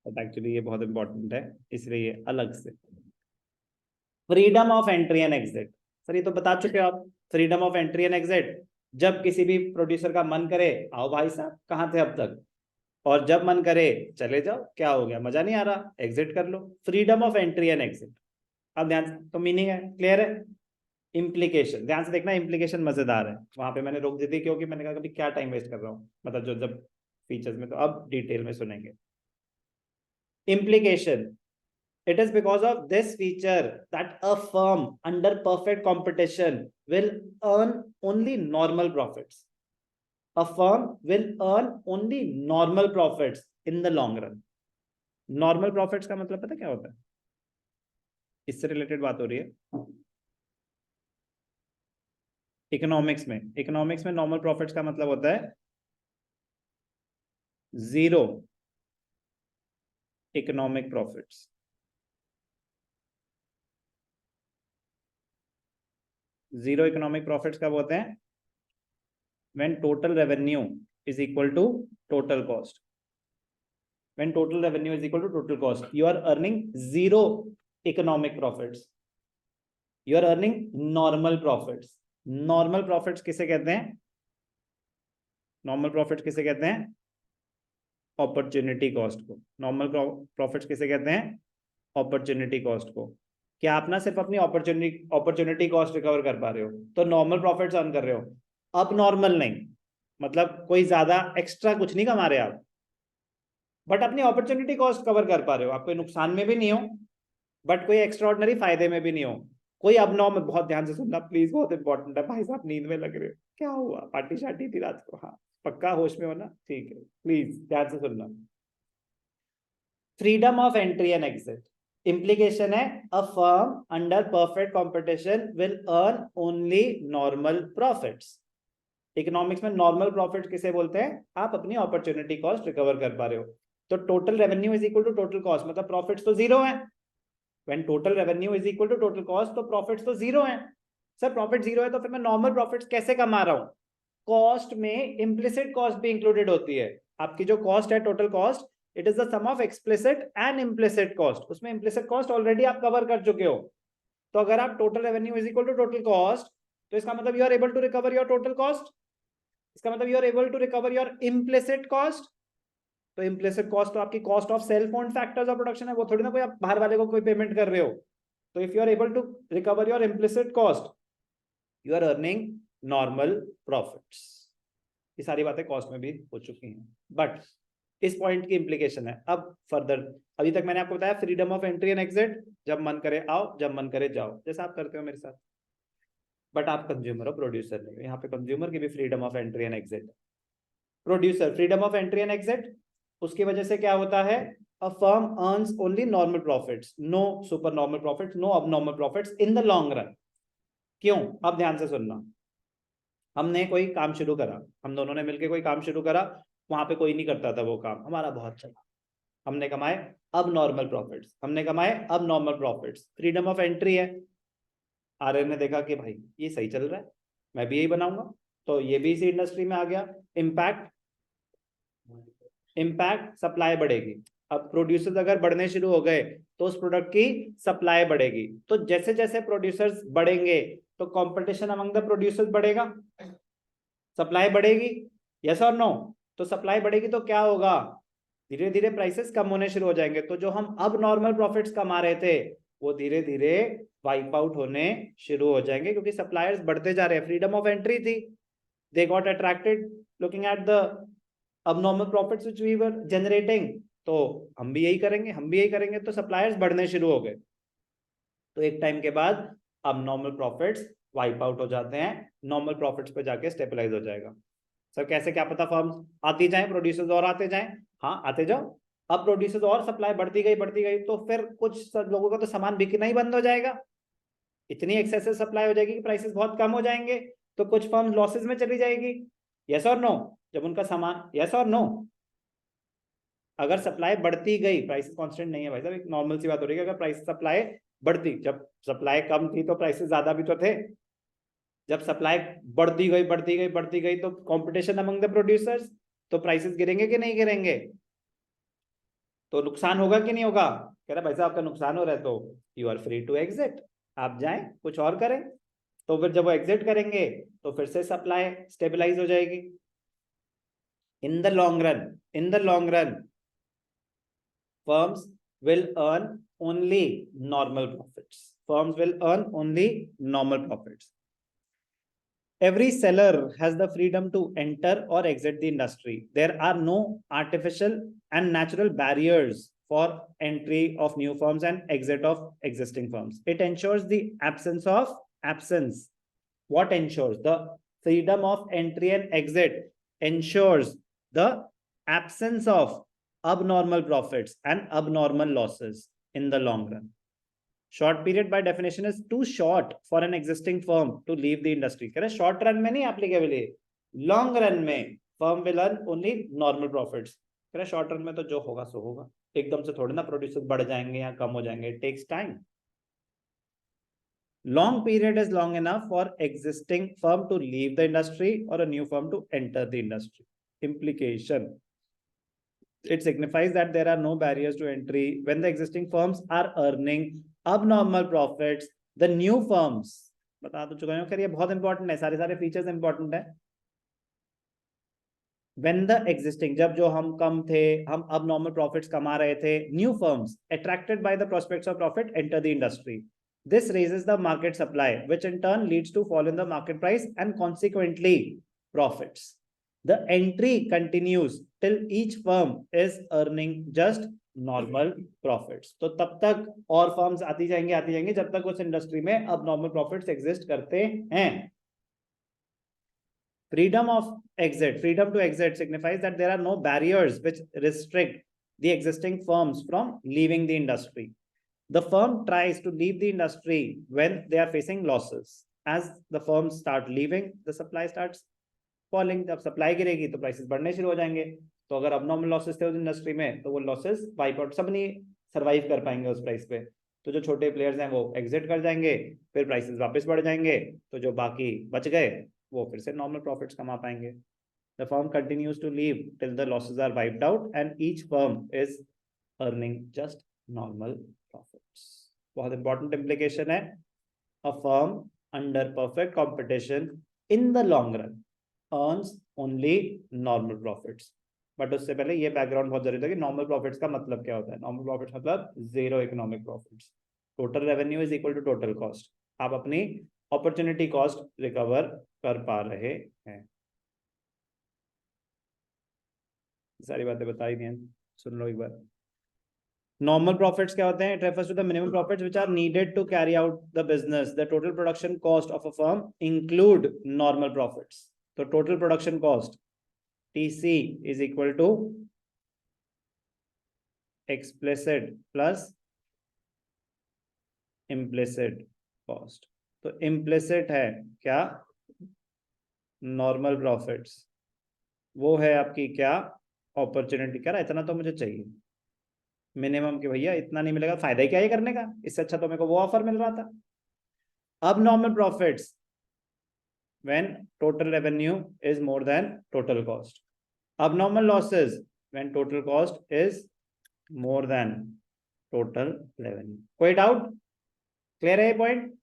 But actually ये बहुत important है, इसलिए ये अलग से। Freedom of entry and exit, sir ये तो बता चुके हो आप। Freedom of entry and exit, जब किसी भी प्रोड्यूसर का मन करे, आओ भाई साहब कहाँ थे अब तक, और जब मन करे चले जाओ, क्या हो गया, मजा नहीं आ रहा, एग्जिट कर लो। Freedom of entry and exit. अब ध्यान से, तो मीनिंग है, क्लियर है। इम्प्लीकेशन ध्यान से देखना, इम्प्लीकेशन मजेदार है, वहां पे मैंने रोक दी थी क्योंकि मैंने कहा कभी क्या टाइम वेस्ट कर रहा हूँ, मतलब जो जब फीचर्स में, तो अब डिटेल में सुनेंगे। implication, it is because of this feature that a firm under perfect competition will earn only normal profits. A firm will earn only normal profits in the long run. Normal profits का मतलब पता क्या होता है, इससे related बात हो रही है। इकोनॉमिक्स में नॉर्मल प्रॉफिट्स का मतलब होता है zero economic profits. Zero economic profits कब होते हैं, when total revenue is equal to total cost. When total revenue is equal to total cost, you are earning zero economic profits, you are earning normal profits. Normal profits किसे कहते हैं, normal profit किसे कहते हैं, opportunity cost को। Normal profits किसे कहते हैं, अपॉर्चुनिटी कॉस्ट को। क्या आप ना सिर्फ अपनी अपॉर्चुनिटी कॉस्ट रिकवर कर पा रहे हो तो नॉर्मल प्रॉफिट्स अर्न कर रहे हो, अब नॉर्मल नहीं, मतलब कोई ज्यादा एक्स्ट्रा कुछ नहीं कमा रहे आप, बट अपनी अपॉर्चुनिटी कॉस्ट कवर कर पा रहे हो, आप कोई नुकसान में भी नहीं हो बट कोई एक्स्ट्रा ऑर्डिनरी फायदे में भी नहीं हो। कोई अबनॉर्मल, बहुत ध्यान से सुनना प्लीज, बहुत इंपॉर्टेंट है। भाई साहब नींद में लग रहे हो, क्या हुआ, पार्टी शार्टी थी रात को, हाँ पक्का होश में हो ना, ठीक है, प्लीज ध्यान से सुनना। Freedom of entry and exit, implication है a firm under perfect competition will earn only normal profits. Economics में नॉर्मल प्रॉफिट किसे बोलते हैं, आप अपनी अपॉर्चुनिटी कॉस्ट रिकवर कर पा रहे हो। तो total revenue is equal to total cost, मतलब प्रॉफिट्स तो जीरो है। When total revenue is equal to total cost, तो प्रॉफिट्स तो जीरो है। सर प्रॉफिट जीरो है तो फिर मैं नॉर्मल प्रॉफिट्स कैसे कमा रहा हूं, कॉस्ट में इम्प्लिसिट कॉस्ट भी इंक्लूडेड होती है। आपकी जो कॉस्ट है total cost, it is the sum of explicit and implicit cost, उसमें इम्प्लिसिट कॉस्ट ऑलरेडी आप कवर कर चुके हो। तो अगर आप total revenue is equal to total cost, तो इसका मतलब you are able to recover your total cost, इसका मतलब you are able to recover your implicit cost. तो इम्प्लिसिट कॉस्ट तो आपकी cost of self owned factors of production है, वो थोड़ी ना कोई आप बाहर वाले को कोई पेमेंट कर रहे हो। तो if you are able to recover your implicit cost, you are earning normal profits. ये सारी बातें कॉस्ट में भी हो चुकी हैं, बट इस पॉइंट की इंप्लीकेशन है अब फर्दर। अभी तक मैंने आपको बताया freedom of entry and exit, जब मन करे आओ, जब मन करे जाओ, जैसा आप करते हो मेरे साथ। बट आप कंज्यूमर हो, प्रोड्यूसर नहीं हो, यहाँ पे कंज्यूमर की भी freedom of entry and exit. Producer freedom of entry and exit, उसकी वजह से क्या होता है, a firm earns only normal profits, no super normal profits, no abnormal profits in the long run. क्यों, अब ध्यान से सुनना। हमने कोई काम शुरू करा, हम दोनों ने मिलकर कोई काम शुरू करा, वहां पे कोई नहीं करता था वो काम, हमारा बहुत चला, हमने कमाए अब नॉर्मल प्रॉफिट्स, हमने कमाए अब normal profits, freedom of entry है। आर्य ने देखा कि भाई ये सही चल रहा है, मैं भी यही बनाऊंगा, तो ये भी इसी इंडस्ट्री में आ गया। इम्पैक्ट, इम्पैक्ट सप्लाई बढ़ेगी। अब प्रोड्यूसर्स अगर बढ़ने शुरू हो गए तो उस प्रोडक्ट की सप्लाई बढ़ेगी, तो जैसे जैसे प्रोड्यूसर्स बढ़ेंगे तो कंपटीशन अमंग द प्रोड्यूसर्स बढ़ेगा, सप्लाई बढ़ेगी, यस और नो। तो सप्लाई बढ़ेगी तो क्या होगा, धीरे धीरे प्राइसेस कम होने शुरू हो जाएंगे, तो जो हम अब नॉर्मल प्रॉफिट्स कमा रहे थे वो धीरे धीरे वाइप आउट होने शुरू हो जाएंगे, क्योंकि सप्लायर्स बढ़ते जा रहे हैं। फ्रीडम ऑफ एंट्री थी, they got attracted looking at the abnormal profits which we were generating, तो हम भी यही करेंगे, हम भी यही करेंगे, तो सप्लायर्स बढ़ने शुरू हो गए। तो एक टाइम के बाद abnormal profits वाइप आउट हो जाते हैं, नॉर्मल प्रॉफिट्स पे जाके स्टेबलाइज हो जाएगा। सर कैसे, क्या पता फर्म्स आती जाएं, प्रोड्यूसर्स और आते जाएं, हाँ आते जाओ। अब प्रोड्यूसर्स और सप्लाई बढ़ती गई तो फिर कुछ लोगों का तो सामान बिकना ही बंद हो जाएगा, इतनी एक्सेसिव सप्लाई हो जाएगी कि प्राइसेस बहुत कम हो जाएंगे, तो कुछ फर्म लॉसेस में चली जाएगी, यस और नो। जब उनका सामान, यस और नो, अगर सप्लाई बढ़ती गई, प्राइसेस कांस्टेंट नहीं है भाई साहब, एक नॉर्मल सी बात हो रही है, अगर प्राइस सप्लाई बढ़ती, जब सप्लाई कम थी तो प्राइसेस ज्यादा भी तो थे, जब सप्लाई बढ़ती गई तो कंपटीशन अमंग द प्रोड्यूसर्स, तो प्राइसेस गिरेंगे कि नहीं गिरेंगे। तो नुकसान होगा कि नहीं होगा? कह रहा भाई साहब आपका नुकसान हो रहा है तो you are free to exit, आप जाएं कुछ और करें। तो फिर जब वो एग्जिट करेंगे तो फिर से सप्लाई स्टेबलाइज हो जाएगी। इन the long run firms will earn only normal profits. Firms will earn only normal profits. Every seller has the freedom to enter or exit the industry. There are no artificial and natural barriers for entry of new firms and exit of existing firms. It ensures the absence. What ensures? The freedom of entry and exit ensures the absence of abnormal profits and abnormal losses in the long run. Short period by definition is too short for an existing firm to leave the industry. कह रहे short run में नहीं applicable है, long run में firm will earn only normal profits. कह रहे short run में तो जो होगा सो होगा, एकदम से थोड़ी ना प्रोड्यूसर्स बढ़ जाएंगे या कम हो जाएंगे. It takes time. Long period is long enough for existing firm to leave the industry or a new firm to enter the industry. Implication. It signifies that there are no barriers to entry when the existing firms are earning abnormal profits. The new firms, बता तो चुका हूं, ये बहुत important है, सारे features important है. When the existing, जब जो हम कम थे, हम abnormal profits कमा रहे थे, new firms attracted by the prospects of profit enter the industry. This raises the market supply, which in turn leads to fall in the market price and consequently profits. The entry continues till each firm is earning just normal profits. तो तब तक और firms आती जाएंगे जब तक उस industry में abnormal profits exist करते हैं. Freedom to exit signifies that there are no barriers which restrict the existing firms from leaving the industry. The firm tries to leave the industry when they are facing losses. As the firms start leaving, the supply starts falling. जब supply गिरेगी तो prices बढ़ने शुरू हो जाएंगे. तो अगर abnormal losses थे उस इंडस्ट्री में तो वो losses वाइप आउट, सब नहीं सर्वाइव कर पाएंगे उस प्राइस पे. तो जो छोटे प्लेयर्स हैं वो एग्जिट कर जाएंगे, फिर प्राइसेस वापस बढ़ जाएंगे, तो जो बाकी बच गए वो फिर से नॉर्मल प्रॉफिट्स कमा पाएंगे. The firm continues to leave till the losses are wiped out and each firm is earning just normal profits. बहुत इंपॉर्टेंट implication है. A firm under perfect competition in the long run earns only normal profits. But उससे पहले ये background बहुत जरूरी है कि normal profits का मतलब क्या होता है. नॉर्मल प्रॉफिट्स मतलब zero economic profits. Total revenue is equal to total cost. आप अपनी अपॉर्चुनिटी कॉस्ट रिकवर कर पा रहे हैं. सारी बातें बताई दी हैं, सुन लो एक बार. नॉर्मल प्रॉफिट्स क्या होते हैं? It refers to the minimum profits which are needed to carry out the business. The total production cost of a firm include normal profits. तो total production cost TC is equal to explicit plus implicit cost. तो implicit है क्या? Normal profits. वो है आपकी क्या? Opportunity. क्या इतना तो मुझे चाहिए मिनिमम कि भैया इतना नहीं मिलेगा, फायदा ही क्या है करने का, इससे अच्छा तो मेरे को वो ऑफर मिल रहा था. अब normal profits when total revenue is more than total cost. Abnormal losses when total cost is more than total revenue. कोई डाउट? क्लियर है ये पॉइंट?